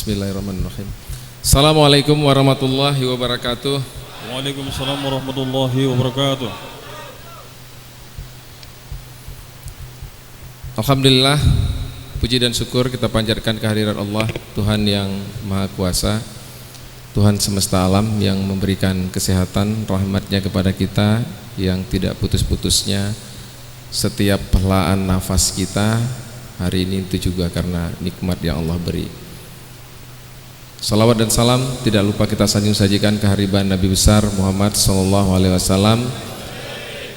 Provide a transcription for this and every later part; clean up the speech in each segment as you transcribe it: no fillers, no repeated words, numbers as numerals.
Bismillahirrahmanirrahim. Assalamualaikum warahmatullahi wabarakatuh. Waalaikumsalam warahmatullahi wabarakatuh. Alhamdulillah, puji dan syukur kita panjatkan kehadirat Allah, Tuhan yang Maha Kuasa, Tuhan semesta alam yang memberikan kesehatan, rahmatnya kepada kita yang tidak putus-putusnya setiap helaan nafas kita. Hari ini itu juga karena nikmat yang Allah beri. Salawat dan salam tidak lupa kita sajikan kehadiran Nabi besar Muhammad SAW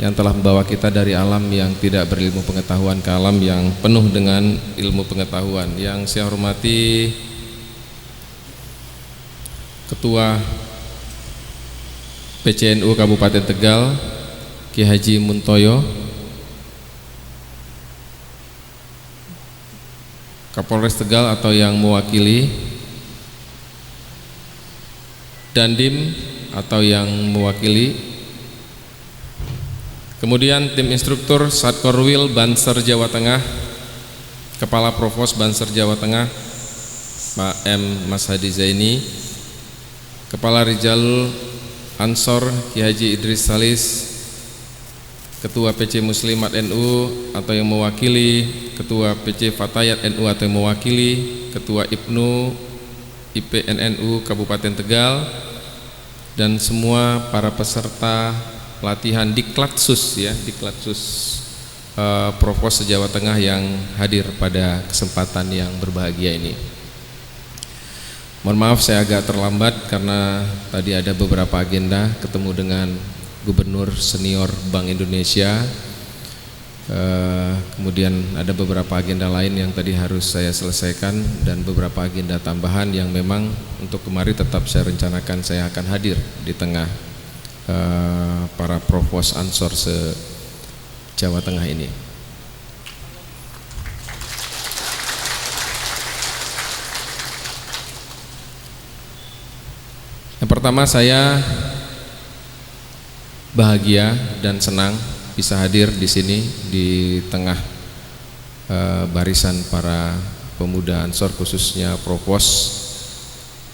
yang telah membawa kita dari alam yang tidak berilmu pengetahuan ke alam yang penuh dengan ilmu pengetahuan. Yang saya hormati Ketua PCNU Kabupaten Tegal Ki Haji Muntoyo, Kapolres Tegal atau yang mewakili, Dandim atau yang mewakili, kemudian tim instruktur Satkorwil Banser Jawa Tengah, Kepala Provos Banser Jawa Tengah Pak M. Mas Hadi Zaini, Kepala Rijalul Ansor Ki Haji Idris Salis, Ketua PC Muslimat NU atau yang mewakili, Ketua PC Fatayat NU atau yang mewakili, Ketua IPNU IPNNU Kabupaten Tegal, dan semua para peserta pelatihan Diklatsus Provos Jawa Tengah yang hadir pada kesempatan yang berbahagia ini. Mohon maaf saya agak terlambat karena tadi ada beberapa agenda ketemu dengan Gubernur Senior Bank Indonesia, kemudian ada beberapa agenda lain yang tadi harus saya selesaikan dan beberapa agenda tambahan yang memang untuk kemarin tetap saya rencanakan saya akan hadir di tengah para Provos Ansor se-Jawa Tengah ini. Yang pertama, saya bahagia dan senang bisa hadir di sini di tengah barisan para pemuda Ansor khususnya Provos.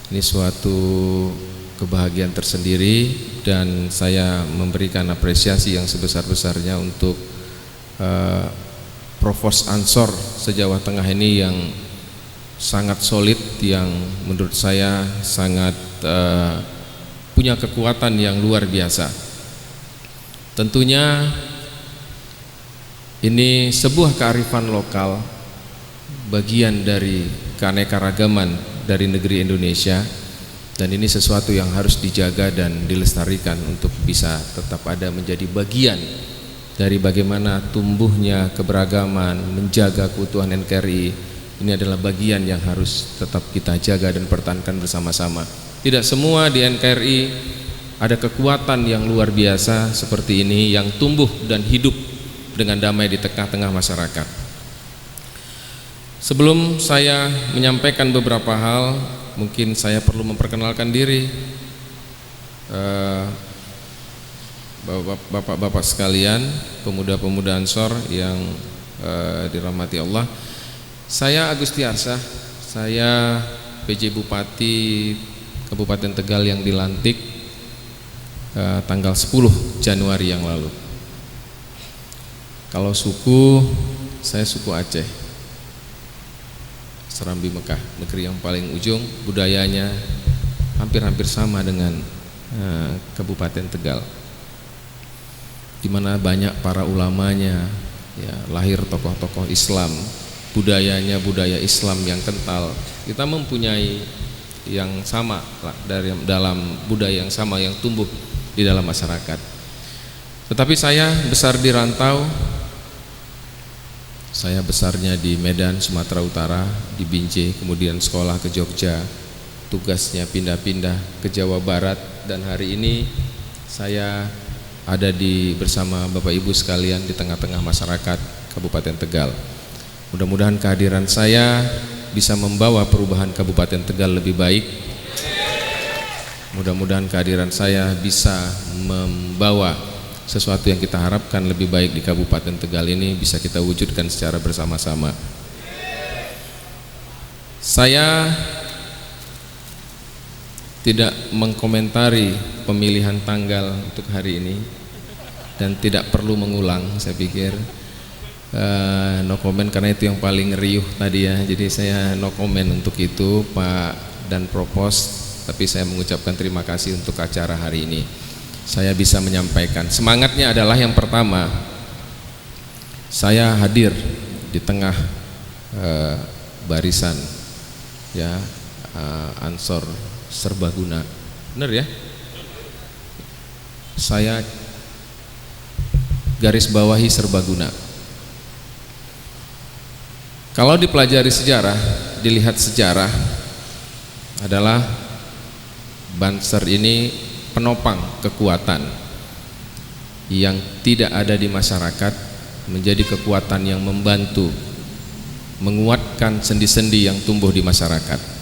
Ini suatu kebahagiaan tersendiri dan saya memberikan apresiasi yang sebesar-besarnya untuk Provos Ansor se-Jawa Tengah ini yang sangat solid, yang menurut saya sangat punya kekuatan yang luar biasa. Tentunya ini sebuah kearifan lokal, bagian dari keanekaragaman dari negeri Indonesia, dan ini sesuatu yang harus dijaga dan dilestarikan untuk bisa tetap ada menjadi bagian dari bagaimana tumbuhnya keberagaman, menjaga keutuhan NKRI. Ini adalah bagian yang harus tetap kita jaga dan pertahankan bersama-sama. Tidak semua di NKRI ada kekuatan yang luar biasa seperti ini yang tumbuh dan hidup dengan damai di tengah-tengah masyarakat. Sebelum saya menyampaikan beberapa hal, mungkin saya perlu memperkenalkan diri. Bapak-bapak sekalian, pemuda-pemuda Ansor yang dirahmati Allah. Saya Agustiarsah, saya PJ Bupati Kabupaten Tegal yang dilantik tanggal 10 Januari yang lalu. Kalau suku, saya suku Aceh, Serambi Mekah, negeri yang paling ujung. Budayanya hampir-hampir sama dengan Kabupaten Tegal, di mana banyak para ulamanya, ya, lahir tokoh-tokoh Islam, budayanya budaya Islam yang kental. Kita mempunyai yang sama dari dalam budaya yang sama yang tumbuh di dalam masyarakat. Tetapi saya besar di rantau. Saya besarnya di Medan, Sumatera Utara, di Binjai, kemudian sekolah ke Jogja, tugasnya pindah-pindah ke Jawa Barat, dan hari ini saya ada bersama Bapak Ibu sekalian di tengah-tengah masyarakat Kabupaten Tegal. Mudah-mudahan kehadiran saya bisa membawa perubahan Kabupaten Tegal lebih baik. Mudah-mudahan kehadiran saya bisa membawa sesuatu yang kita harapkan lebih baik di Kabupaten Tegal ini bisa kita wujudkan secara bersama-sama. Saya tidak mengkomentari pemilihan tanggal untuk hari ini dan tidak perlu mengulang, saya pikir no comment karena itu yang paling riuh tadi ya. Jadi saya no comment untuk itu Pak dan Propos, tapi saya mengucapkan terima kasih untuk acara hari ini. Saya bisa menyampaikan semangatnya adalah yang pertama, saya hadir di tengah barisan ya Ansor Serbaguna, benar ya? Saya garis bawahi Serbaguna. Kalau dipelajari sejarah, dilihat sejarah adalah Banser ini penopang kekuatan yang tidak ada di masyarakat, menjadi kekuatan yang membantu menguatkan sendi-sendi yang tumbuh di masyarakat.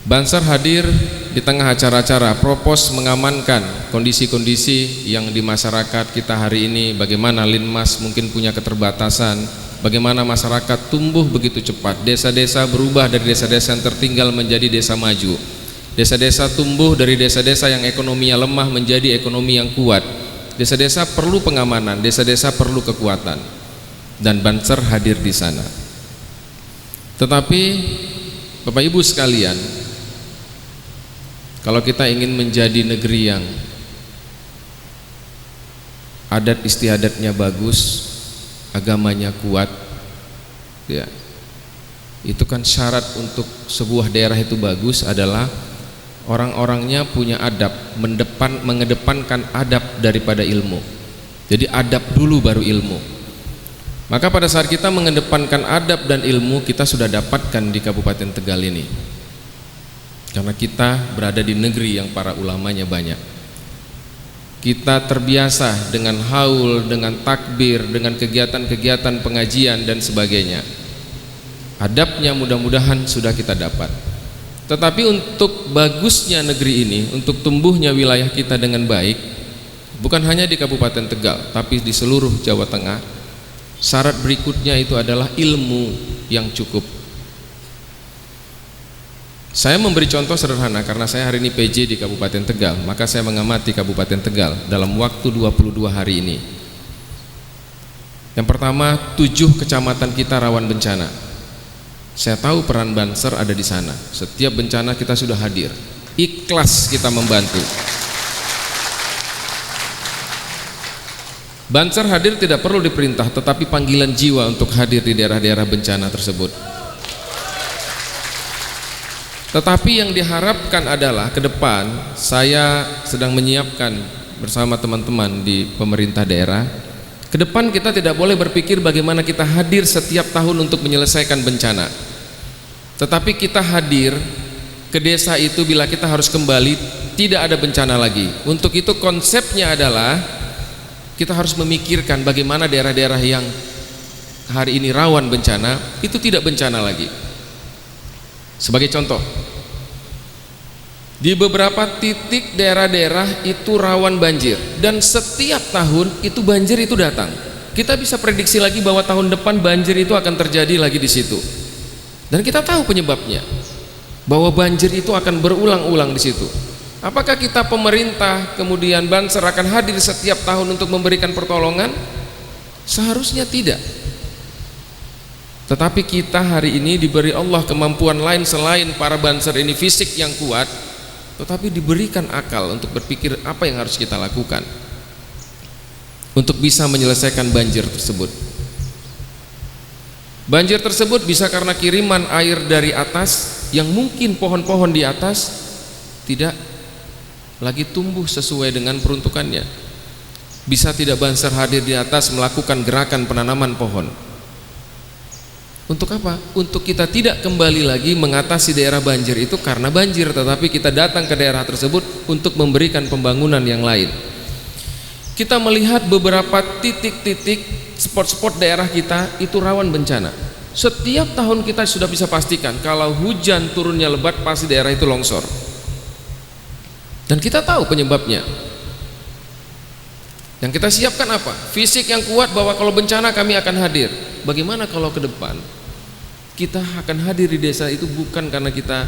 Banser hadir di tengah acara-acara, Propos mengamankan kondisi-kondisi yang di masyarakat kita hari ini, bagaimana Linmas mungkin punya keterbatasan, bagaimana masyarakat tumbuh begitu cepat, desa-desa berubah dari desa-desa yang tertinggal menjadi desa maju, desa-desa tumbuh dari desa-desa yang ekonominya lemah menjadi ekonomi yang kuat, desa-desa perlu pengamanan, desa-desa perlu kekuatan, dan Banser hadir di sana. Tetapi Bapak Ibu sekalian, kalau kita ingin menjadi negeri yang adat istiadatnya bagus, agamanya kuat, ya, itu kan syarat untuk sebuah daerah itu bagus adalah orang-orangnya punya adab, mengedepankan adab daripada ilmu. Jadi adab dulu baru ilmu. Maka pada saat kita mengedepankan adab dan ilmu, kita sudah dapatkan di Kabupaten Tegal ini. Karena kita berada di negeri yang para ulamanya banyak. Kita terbiasa dengan haul, dengan takbir, dengan kegiatan-kegiatan pengajian dan sebagainya. Adabnya mudah-mudahan sudah kita dapat. Tetapi untuk bagusnya negeri ini, untuk tumbuhnya wilayah kita dengan baik, bukan hanya di Kabupaten Tegal, tapi di seluruh Jawa Tengah, syarat berikutnya itu adalah ilmu yang cukup. Saya memberi contoh sederhana karena saya hari ini PJ di Kabupaten Tegal, maka saya mengamati Kabupaten Tegal dalam waktu 22 hari ini. Yang pertama, 7 kecamatan kita rawan bencana. Saya tahu peran Banser ada di sana. Setiap bencana kita sudah hadir, ikhlas kita membantu. Banser hadir tidak perlu diperintah, tetapi panggilan jiwa untuk hadir di daerah-daerah bencana tersebut. Tetapi yang diharapkan adalah ke depan, saya sedang menyiapkan bersama teman-teman di pemerintah daerah, ke depan kita tidak boleh berpikir bagaimana kita hadir setiap tahun untuk menyelesaikan bencana, tetapi kita hadir ke desa itu bila kita harus kembali tidak ada bencana lagi. Untuk itu konsepnya adalah kita harus memikirkan bagaimana daerah-daerah yang hari ini rawan bencana itu tidak bencana lagi. Sebagai contoh, di beberapa titik daerah-daerah itu rawan banjir dan setiap tahun itu banjir itu datang. Kita bisa prediksi lagi bahwa tahun depan banjir itu akan terjadi lagi di situ. Dan kita tahu penyebabnya, bahwa banjir itu akan berulang-ulang di situ. Apakah kita pemerintah kemudian Banser akan hadir setiap tahun untuk memberikan pertolongan? Seharusnya tidak. Tetapi kita hari ini diberi Allah kemampuan lain selain para Banser ini fisik yang kuat, tetapi diberikan akal untuk berpikir apa yang harus kita lakukan untuk bisa menyelesaikan banjir tersebut. Banjir tersebut bisa karena kiriman air dari atas yang mungkin pohon-pohon di atas tidak lagi tumbuh sesuai dengan peruntukannya. Bisa tidak Banser hadir di atas melakukan gerakan penanaman pohon. Untuk apa? Untuk kita tidak kembali lagi mengatasi daerah banjir itu karena banjir, tetapi kita datang ke daerah tersebut untuk memberikan pembangunan yang lain. Kita melihat beberapa titik-titik spot-spot daerah kita itu rawan bencana. Setiap tahun kita sudah bisa pastikan kalau hujan turunnya lebat pasti daerah itu longsor. Dan kita tahu penyebabnya. Yang kita siapkan apa? Fisik yang kuat bahwa kalau bencana kami akan hadir. Bagaimana kalau ke depan kita akan hadir di desa itu bukan karena kita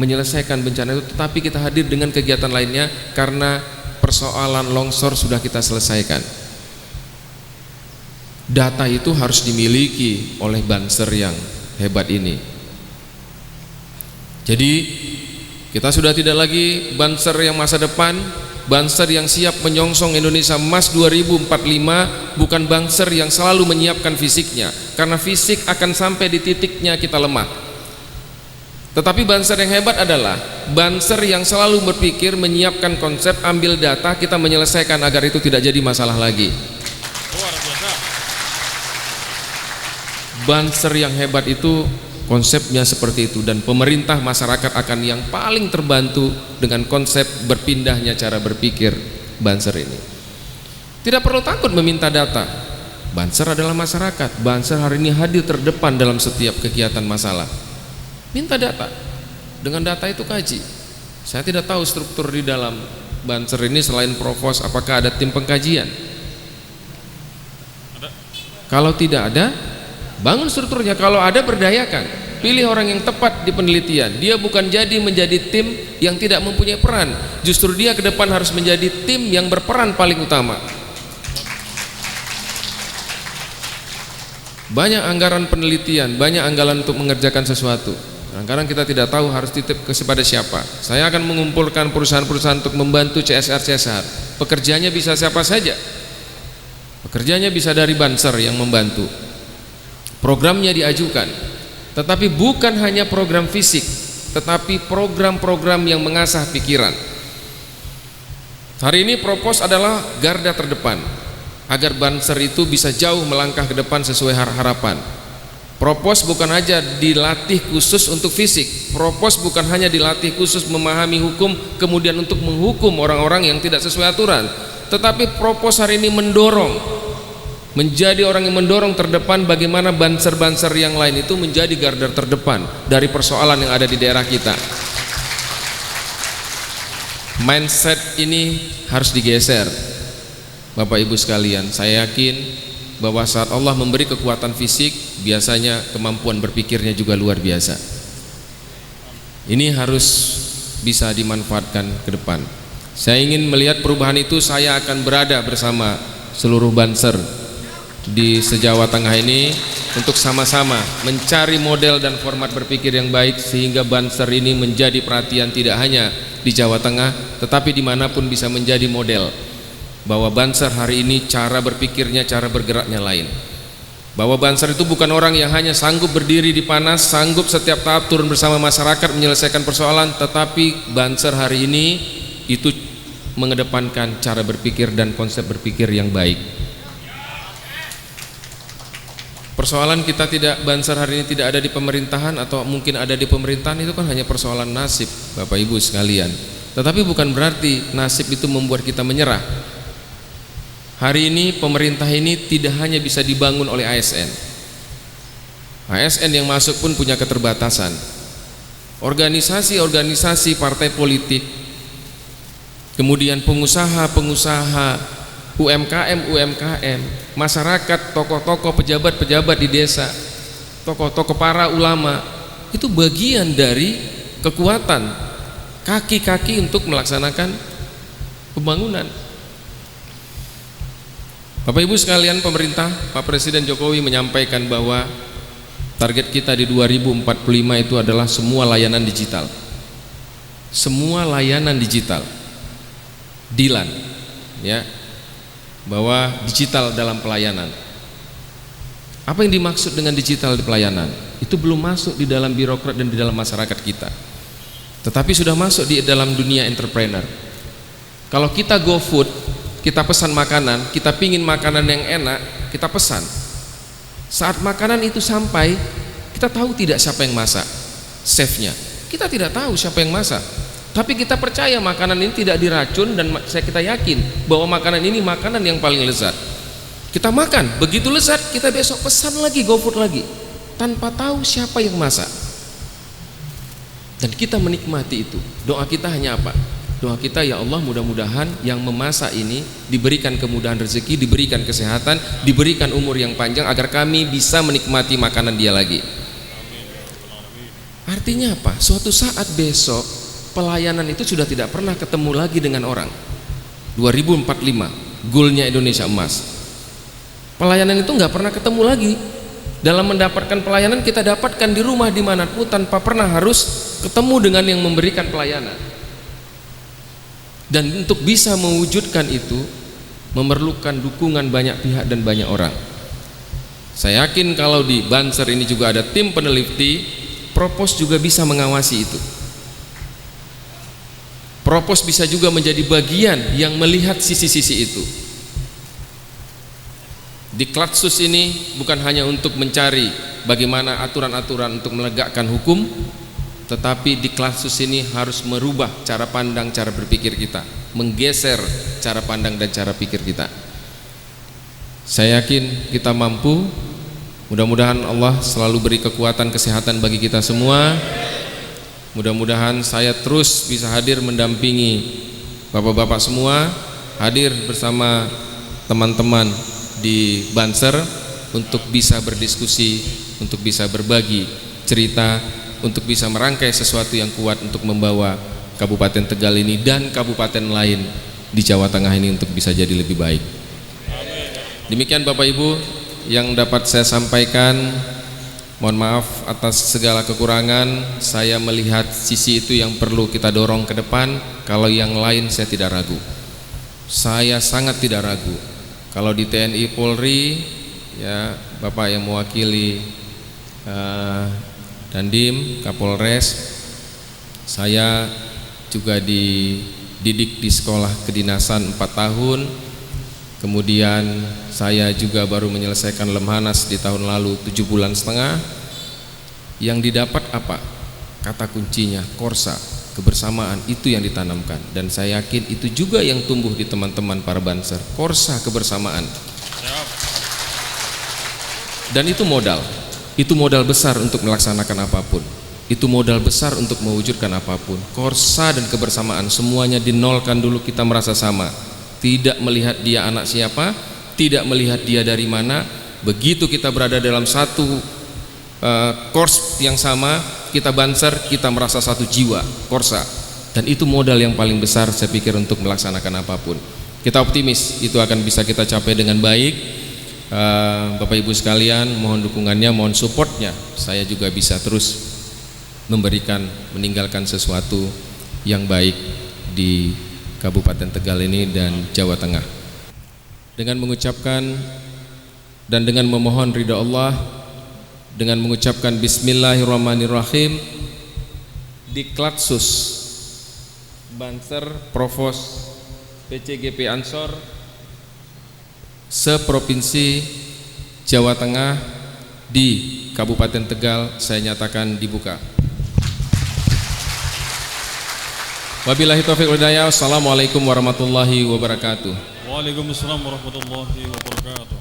menyelesaikan bencana itu, tetapi kita hadir dengan kegiatan lainnya karena persoalan longsor sudah kita selesaikan. Data itu harus dimiliki oleh Banser yang hebat ini. Jadi kita sudah tidak lagi Banser yang masa depan, Banser yang siap menyongsong Indonesia Emas 2045, bukan Banser yang selalu menyiapkan fisiknya, karena fisik akan sampai di titiknya kita lemah. Tetapi Banser yang hebat adalah Banser yang selalu berpikir, menyiapkan konsep, ambil data, kita menyelesaikan agar itu tidak jadi masalah lagi. Banser yang hebat itu konsepnya seperti itu, dan pemerintah, masyarakat akan yang paling terbantu dengan konsep berpindahnya cara berpikir Banser ini. Tidak perlu takut meminta data. Banser adalah masyarakat. Banser hari ini hadir terdepan dalam setiap kegiatan masalah. Minta data. Dengan data itu kaji. Saya tidak tahu struktur di dalam Banser ini selain provos, apakah ada tim pengkajian? Kalau tidak ada, bangun strukturnya. Kalau ada, berdayakan. Pilih orang yang tepat di penelitian. Dia bukan menjadi tim yang tidak mempunyai peran. Justru dia ke depan harus menjadi tim yang berperan paling utama. Banyak anggaran penelitian, banyak anggaran untuk mengerjakan sesuatu. Kadang-kadang kita tidak tahu harus titip kepada siapa. Saya akan mengumpulkan perusahaan-perusahaan untuk membantu CSR. Pekerjanya bisa siapa saja. Pekerjanya bisa dari Banser yang membantu. Programnya diajukan. Tetapi bukan hanya program fisik, tetapi program-program yang mengasah pikiran. Hari ini propos adalah garda terdepan agar Banser itu bisa jauh melangkah ke depan sesuai harapan. Propos bukan hanya dilatih khusus untuk fisik. Propos bukan hanya dilatih khusus memahami hukum kemudian untuk menghukum orang-orang yang tidak sesuai aturan. Tetapi propos hari ini mendorong, menjadi orang yang mendorong terdepan bagaimana Banser-Banser yang lain itu menjadi garda terdepan dari persoalan yang ada di daerah kita. Mindset ini harus digeser. Bapak Ibu sekalian, saya yakin bahwa saat Allah memberi kekuatan fisik, biasanya kemampuan berpikirnya juga luar biasa. Ini harus bisa dimanfaatkan ke depan. Saya ingin melihat perubahan itu. Saya akan berada bersama seluruh Banser di se-Jawa Tengah ini untuk sama-sama mencari model dan format berpikir yang baik, sehingga Banser ini menjadi perhatian tidak hanya di Jawa Tengah tetapi dimanapun bisa menjadi model bahwa Banser hari ini cara berpikirnya, cara bergeraknya lain. Bahwa Banser itu bukan orang yang hanya sanggup berdiri di panas, sanggup setiap tahap turun bersama masyarakat menyelesaikan persoalan, tetapi Banser hari ini itu mengedepankan cara berpikir dan konsep berpikir yang baik. Persoalan kita tidak, Banser hari ini tidak ada di pemerintahan atau mungkin ada di pemerintahan, itu kan hanya persoalan nasib Bapak Ibu sekalian. Tetapi bukan berarti nasib itu membuat kita menyerah. Hari ini pemerintah ini tidak hanya bisa dibangun oleh ASN. ASN yang masuk pun punya keterbatasan. Organisasi-organisasi partai politik, kemudian pengusaha-pengusaha, UMKM, masyarakat, tokoh-tokoh, pejabat-pejabat di desa, tokoh-tokoh para ulama, itu bagian dari kekuatan kaki-kaki untuk melaksanakan pembangunan. Bapak Ibu sekalian, pemerintah, Pak Presiden Jokowi menyampaikan bahwa target kita di 2045 itu adalah semua layanan digital. Semua layanan digital. Dilan, ya. Bahwa digital dalam pelayanan. Apa yang dimaksud dengan digital di pelayanan? Itu belum masuk di dalam birokrat dan di dalam masyarakat kita, tetapi sudah masuk di dalam dunia entrepreneur. Kalau kita GoFood, kita pesan makanan, kita pingin makanan yang enak, kita pesan. Saat makanan itu sampai, kita tahu tidak siapa yang masak, chefnya. Kita tidak tahu siapa yang masak, tapi kita percaya makanan ini tidak diracun, dan kita yakin bahwa makanan ini makanan yang paling lezat. Kita makan, begitu lezat, kita besok pesan lagi GoFood lagi, tanpa tahu siapa yang masak. Dan kita menikmati itu. Doa kita hanya apa? Doa kita, ya Allah, mudah-mudahan yang memasak ini diberikan kemudahan rezeki, diberikan kesehatan, diberikan umur yang panjang, agar kami bisa menikmati makanan dia lagi. Artinya apa? Suatu saat besok pelayanan itu sudah tidak pernah ketemu lagi dengan orang. 2045 goalnya Indonesia Emas. Pelayanan itu nggak pernah ketemu lagi. Dalam mendapatkan pelayanan kita dapatkan di rumah dimanapun tanpa pernah harus ketemu dengan yang memberikan pelayanan. Dan untuk bisa mewujudkan itu memerlukan dukungan banyak pihak dan banyak orang. Saya yakin kalau di Banser ini juga ada tim peneliti, Propos juga bisa mengawasi itu. Propos bisa juga menjadi bagian yang melihat sisi-sisi itu. Di Klatsus ini bukan hanya untuk mencari bagaimana aturan-aturan untuk menegakkan hukum, tetapi di Klatsus ini harus merubah cara pandang, cara berpikir kita, menggeser cara pandang dan cara pikir kita. Saya yakin kita mampu. Mudah-mudahan Allah selalu beri kekuatan kesehatan bagi kita semua. Mudah-mudahan saya terus bisa hadir mendampingi bapak-bapak semua, hadir bersama teman-teman di Banser untuk bisa berdiskusi, untuk bisa berbagi cerita, untuk bisa merangkai sesuatu yang kuat untuk membawa Kabupaten Tegal ini dan kabupaten lain di Jawa Tengah ini untuk bisa jadi lebih baik. Demikian Bapak Ibu yang dapat saya sampaikan. Mohon maaf atas segala kekurangan. Saya melihat sisi itu yang perlu kita dorong ke depan. Kalau yang lain saya tidak ragu. Saya sangat tidak ragu. Kalau di TNI Polri, ya Bapak yang mewakili Dandim, Kapolres, saya juga dididik di sekolah kedinasan 4 tahun. Kemudian saya juga baru menyelesaikan Lemhanas di tahun lalu 7,5 bulan. Yang didapat apa? Kata kuncinya Korsa, kebersamaan, itu yang ditanamkan. Dan saya yakin itu juga yang tumbuh di teman-teman para Banser, Korsa, kebersamaan. Dan itu modal besar untuk melaksanakan apapun. Itu modal besar untuk mewujudkan apapun. Korsa dan kebersamaan semuanya dinolkan dulu, kita merasa sama. Tidak melihat dia anak siapa, tidak melihat dia dari mana. Begitu kita berada dalam satu kors yang sama, kita Banser, kita merasa satu jiwa, Korsa. Dan itu modal yang paling besar saya pikir untuk melaksanakan apapun. Kita optimis itu akan bisa kita capai dengan baik. Bapak Ibu sekalian, mohon dukungannya, mohon supportnya. Saya juga bisa terus meninggalkan sesuatu yang baik di Kabupaten Tegal ini dan Jawa Tengah. Dengan mengucapkan dan dengan memohon ridha Allah, dengan mengucapkan Bismillahirrahmanirrahim, di Klatsus Banser Provos PCGP Ansor seprovinsi Jawa Tengah di Kabupaten Tegal saya nyatakan dibuka. Wabillahi taufiq wal hidayah. Assalamualaikum warahmatullahi wabarakatuh. Waalaikumsalam warahmatullahi wabarakatuh.